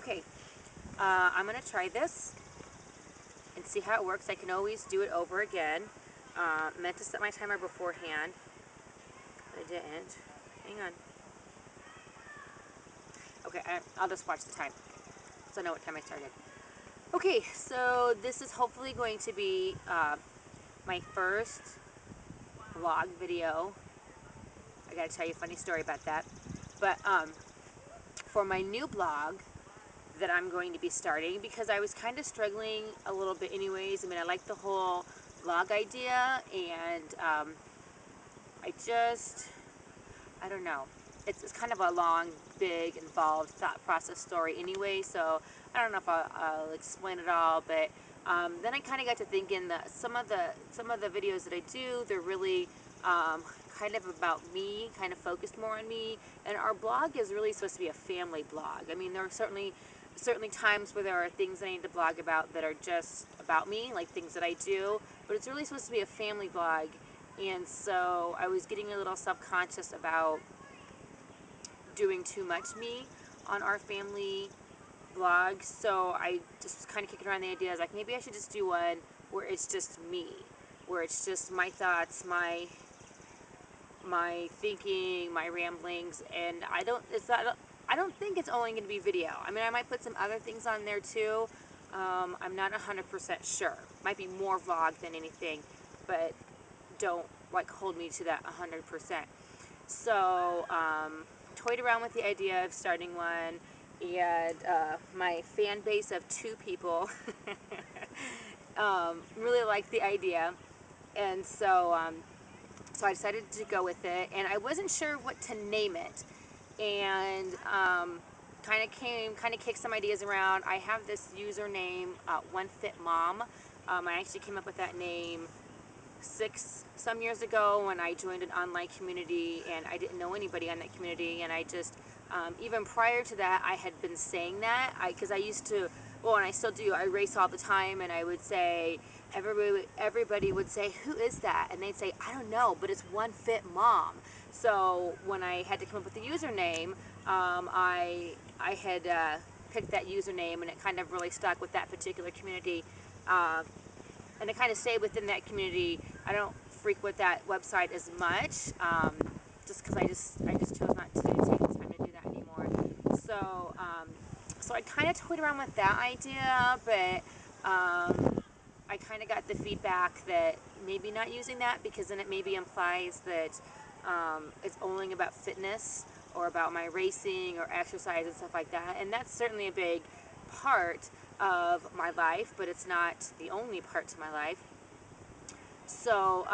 Okay, I'm going to try this and see how it works. I can always do it over again. Meant to set my timer beforehand, but I didn't. Hang on. Okay, I'll just watch the time so I know what time I started. Okay, so this is hopefully going to be my first vlog video. I gotta tell you a funny story about that. But for my new blog that I'm going to be starting, because I was kind of struggling a little bit anyways. I mean, I like the whole vlog idea, and I don't know. It's kind of a long, big, involved thought process story anyway, so I don't know if I'll explain it all, but then I kind of got to thinking that some of the videos that I do, they're really kind of about me, kind of focused more on me, and our blog is really supposed to be a family blog. I mean, there are certainly times where there are things I need to blog about that are just about me, like things that I do, but it's really supposed to be a family blog. And so I was getting a little self-conscious about doing too much me on our family blog. So I just was kind of kicking around the idea, like maybe I should just do one where it's just me, where it's just my thoughts, my thinking, my ramblings, and I don't think it's only going to be video. I mean, I might put some other things on there too. I'm not 100% sure. Might be more vlog than anything, but don't like hold me to that 100%. So toyed around with the idea of starting one, and my fan base of 2 people really liked the idea, and so so I decided to go with it, and I wasn't sure what to name it, and kind of kicked some ideas around. I have this username, OneFitMom. I actually came up with that name some years ago when I joined an online community, and I didn't know anybody on that community, and I just even prior to that I had been saying that because I used to, well, and I still do, I race all the time, and I would say, everybody would say, who is that? And they'd say, I don't know, but it's OneFitMom. So when I had to come up with the username, I had picked that username, and it kind of really stuck with that particular community. And to kind of stay within that community, I don't frequent that website as much, just because I just chose not to take the time to do that anymore. So so I kind of toyed around with that idea, but I kind of got the feedback that maybe not using that, because then it maybe implies that it's only about fitness or about my racing or exercise and stuff like that, and that's certainly a big part of my life, but it's not the only part to my life. So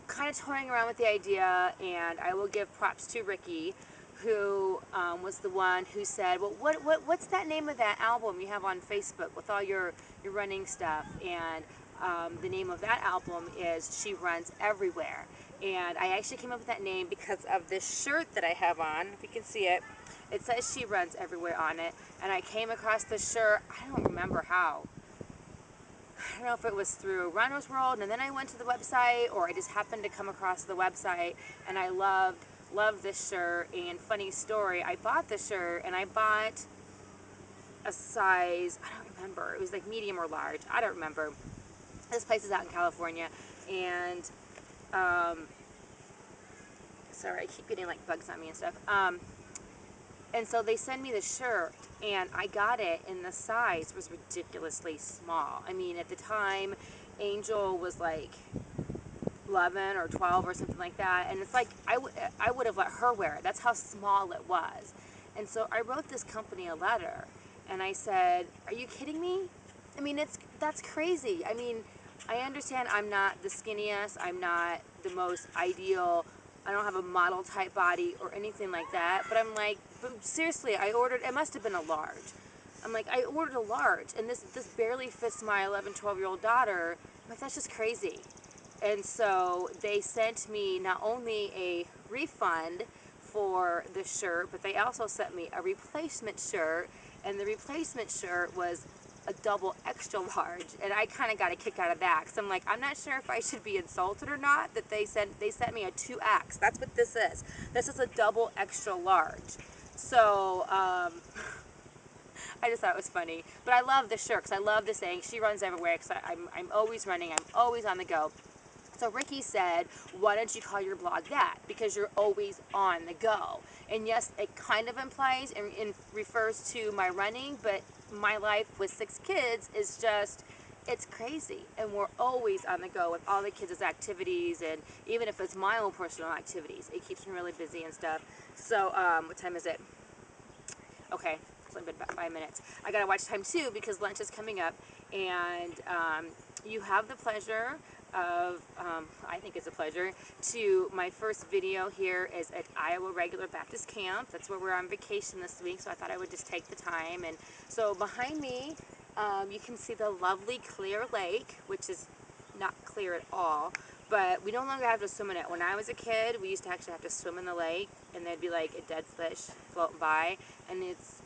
kind of toying around with the idea, and I will give props to Ricky, who was the one who said, well, what's that name of that album you have on Facebook with all your running stuff? And the name of that album is She Runs Everywhere. And I actually came up with that name because of this shirt that I have on. If you can see it, it says She Runs Everywhere on it. And I came across the shirt, I don't remember how. I don't know if it was through Runner's World, and then I went to the website, or I just happened to come across the website, and I loved this shirt. And funny story, I bought the shirt, and I bought a size, I don't remember, it was like medium or large, I don't remember. This place is out in California, and sorry, I keep getting like bugs on me and stuff. And so they send me the shirt, and I got it, and the size was ridiculously small. I mean, at the time, Angel was like 11 or 12 or something like that, and it's like I would have let her wear it. That's how small it was. And so I wrote this company a letter, and I said, are you kidding me? I mean, that's crazy. I mean, I understand I'm not the skinniest, I'm not the most ideal, I don't have a model type body or anything like that, but I'm like, but seriously, I ordered, it must have been a large. I'm like, I ordered a large, and this barely fits my 11, 12-year-old daughter. I'm like, that's just crazy. And so they sent me not only a refund for the shirt, but they also sent me a replacement shirt, and the replacement shirt was a double extra large, and I kind of got a kick out of that, because I'm like, I'm not sure if I should be insulted or not that they sent me a 2X. That's what this is. This is a double extra large. So I just thought it was funny. But I love the shirt because I love the saying, she runs everywhere, because I'm always running, I'm always on the go. So Ricky said, why don't you call your blog that? Because you're always on the go. And yes, it kind of implies and refers to my running, but my life with 6 kids is just, it's crazy. And we're always on the go with all the kids' activities, and even if it's my own personal activities, it keeps me really busy and stuff. So, what time is it? Okay, it's only been about 5 minutes. I gotta watch time too because lunch is coming up, and you have the pleasure of, I think it's a pleasure, to my first video here is at Iowa Regular Baptist Camp. That's where we're on vacation this week, so I thought I would just take the time. And so behind me, you can see the lovely Clear Lake, which is not clear at all, but we no longer have to swim in it. When I was a kid, we used to actually have to swim in the lake, and there'd be like a dead fish floating by, and it's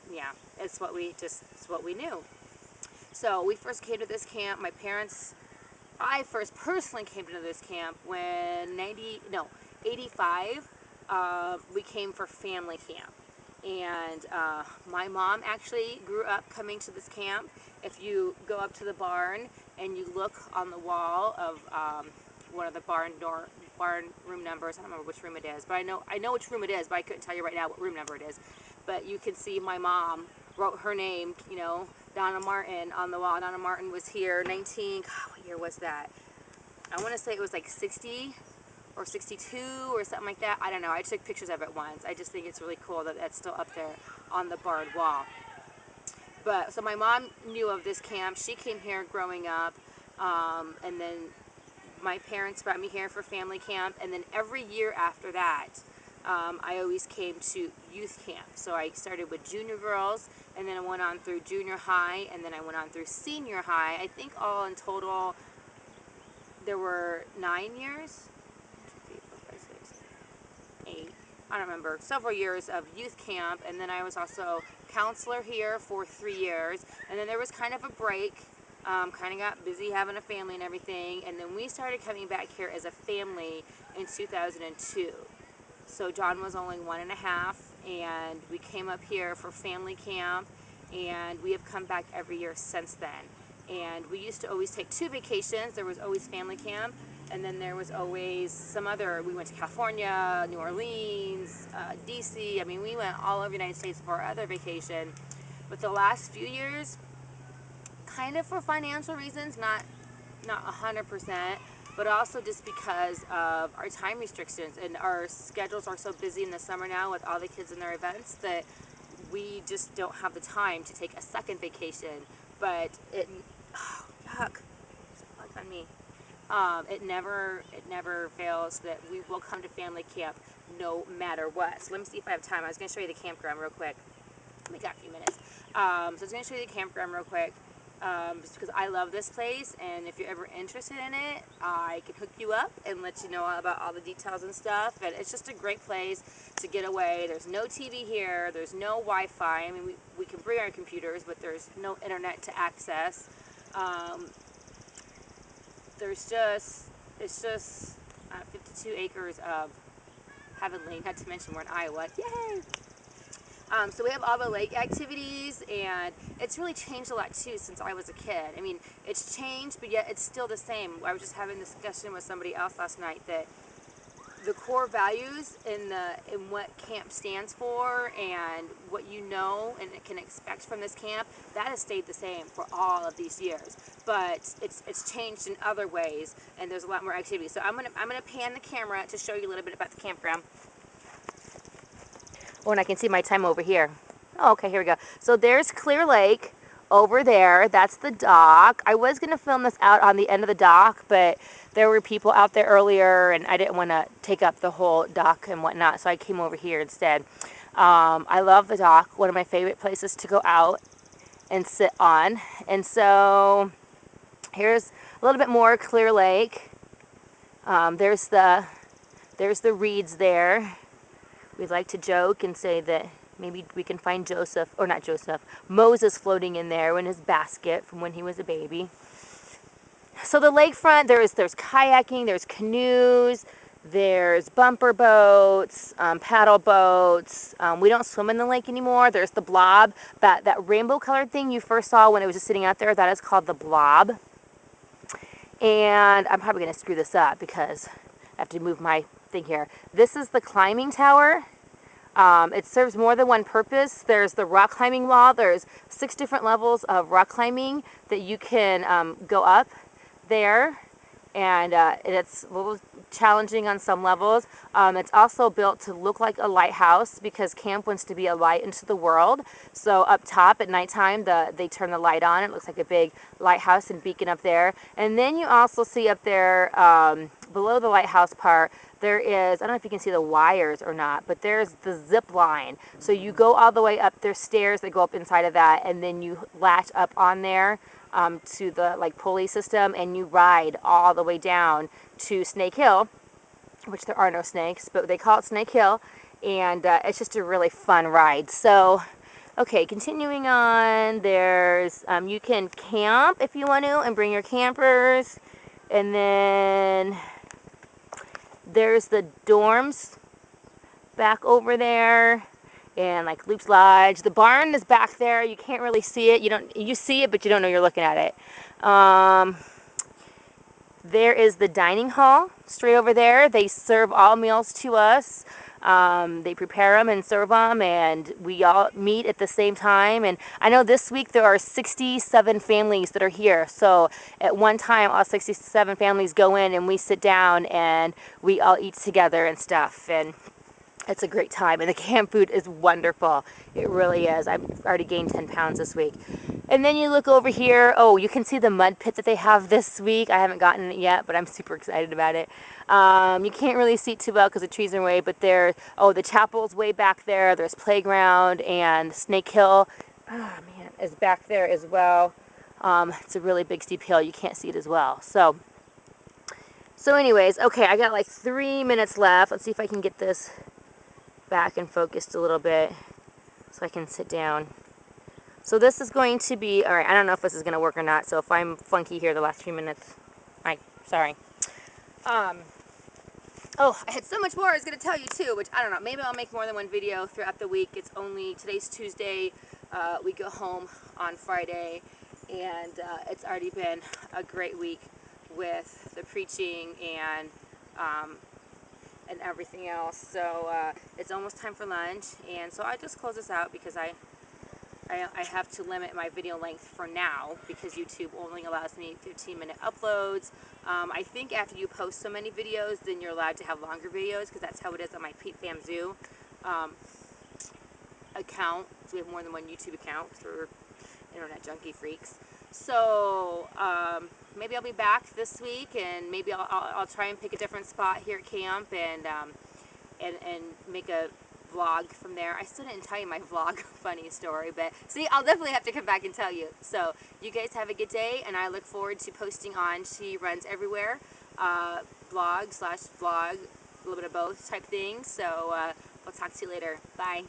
what we knew. So we first came to this camp. I first personally came to this camp when 85. We came for family camp, and my mom actually grew up coming to this camp. If you go up to the barn and you look on the wall of one of the barn room numbers, I don't remember which room it is, but I know which room it is, but I couldn't tell you right now what room number it is. But you can see my mom wrote her name, Donna Martin, on the wall. Donna Martin was here God, what year was that? I want to say it was like 60 or 62 or something like that. I don't know. I took pictures of it once. I just think it's really cool that that's still up there on the barred wall. But so my mom knew of this camp. She came here growing up, and then my parents brought me here for family camp, and then every year after that, I always came to youth camp. So I started with junior girls, and then I went on through junior high, and then I went on through senior high. I think all in total, there were 9 years, 2, 3, 4, 5, 6, 8, I don't remember, several years of youth camp, and then I was also counselor here for 3 years, and then there was kind of a break. Kind of got busy having a family and everything, and then we started coming back here as a family in 2002. So John was only 1.5, and we came up here for family camp, and we have come back every year since then. And we used to always take 2 vacations. There was always family camp, and then there was always some other, we went to California, New Orleans, DC. I mean, we went all over the United States for our other vacation. But the last few years, kind of for financial reasons, not 100%, but also just because of our time restrictions, and our schedules are so busy in the summer now with all the kids and their events that we just don't have the time to take a second vacation. But yuck, there's a bug on me. It never fails that we will come to family camp no matter what. So let me see if I have time. I was going to show you the campground real quick. We got a few minutes. So I was going to show you the campground real quick. Just because I love this place, and if you're ever interested in it, I can hook you up and let you know about all the details and stuff. And it's just a great place to get away. There's no TV here, there's no Wi-Fi. I mean, we can bring our computers, but there's no internet to access. It's just 52 acres of heavenly, not to mention we're in Iowa. Yay! So we have all the lake activities, and it's really changed a lot too since I was a kid. I mean, it's changed, but yet it's still the same. I was just having this discussion with somebody else last night that the core values in what camp stands for, and what you know and can expect from this camp, that has stayed the same for all of these years. But it's changed in other ways, and there's a lot more activity. So I'm gonna pan the camera to show you a little bit about the campground. Oh, and I can see my time over here. Oh, okay, here we go. So there's Clear Lake over there. That's the dock. I was going to film this out on the end of the dock, but there were people out there earlier, and I didn't want to take up the whole dock and whatnot, so I came over here instead. I love the dock. One of my favorite places to go out and sit on. And so here's a little bit more Clear Lake. There's the reeds there. We'd like to joke and say that maybe we can find Moses floating in there in his basket from when he was a baby. So the lakefront, there's kayaking, there's canoes, There's bumper boats, paddle boats. We don't swim in the lake anymore. There's the blob. That rainbow colored thing you first saw when it was just sitting out there, that is called the blob. And I'm probably going to screw this up because I have to move my thing here. This is the climbing tower. It serves more than one purpose. There's the rock climbing wall. There's 6 different levels of rock climbing that you can go up there. And it's a little challenging on some levels. It's also built to look like a lighthouse because camp wants to be a light into the world. So up top at nighttime, they turn the light on. It looks like a big lighthouse and beacon up there. And then you also see up there, below the lighthouse part, there is, I don't know if you can see the wires or not, but there's the zip line. So you go all the way up, there's stairs that go up inside of that, and then you latch up on there to the pulley system, and you ride all the way down to Snake Hill, which there are no snakes, but they call it Snake Hill, and it's just a really fun ride. So, okay, continuing on, there's, you can camp if you want to and bring your campers, and then there's the dorms back over there, and Loop's Lodge. The barn is back there. You can't really see it. You see it, but you don't know you're looking at it. There is the dining hall straight over there. They serve all meals to us. They prepare them and serve them, and we all meet at the same time. And I know this week there are 67 families that are here. So at one time, all 67 families go in, and we sit down, and we all eat together and stuff. And it's a great time, and the camp food is wonderful. It really is. I've already gained 10 pounds this week. And then you look over here. Oh, you can see the mud pit that they have this week. I haven't gotten it yet, but I'm super excited about it. You can't really see it too well because the trees are away, but the chapel's way back there. There's playground, and Snake Hill, oh man, is back there as well. It's a really big steep hill. You can't see it as well. So anyways, okay, I got 3 minutes left. Let's see if I can get this back and focused a little bit so I can sit down. So this is going to be, alright, I don't know if this is going to work or not, so if I'm funky here the last 3 minutes, sorry. Oh, I had so much more I was going to tell you too, which I don't know, maybe I'll make more than one video throughout the week. Today's Tuesday, we go home on Friday, and it's already been a great week with the preaching and everything else. So it's almost time for lunch, and so I just close this out because I have to limit my video length for now because YouTube only allows me 15-minute uploads. I think after you post so many videos, then you're allowed to have longer videos because that's how it is on my Pete Fam Zoo account. So we have more than one YouTube account because we're internet junkie freaks. So maybe I'll be back this week, and maybe I'll try and pick a different spot here at camp and make a vlog from there. I still didn't tell you my vlog funny story, but see, I'll definitely have to come back and tell you. So you guys have a good day, and I look forward to posting on She Runs Everywhere blog/vlog, a little bit of both type thing. So we'll talk to you later. Bye.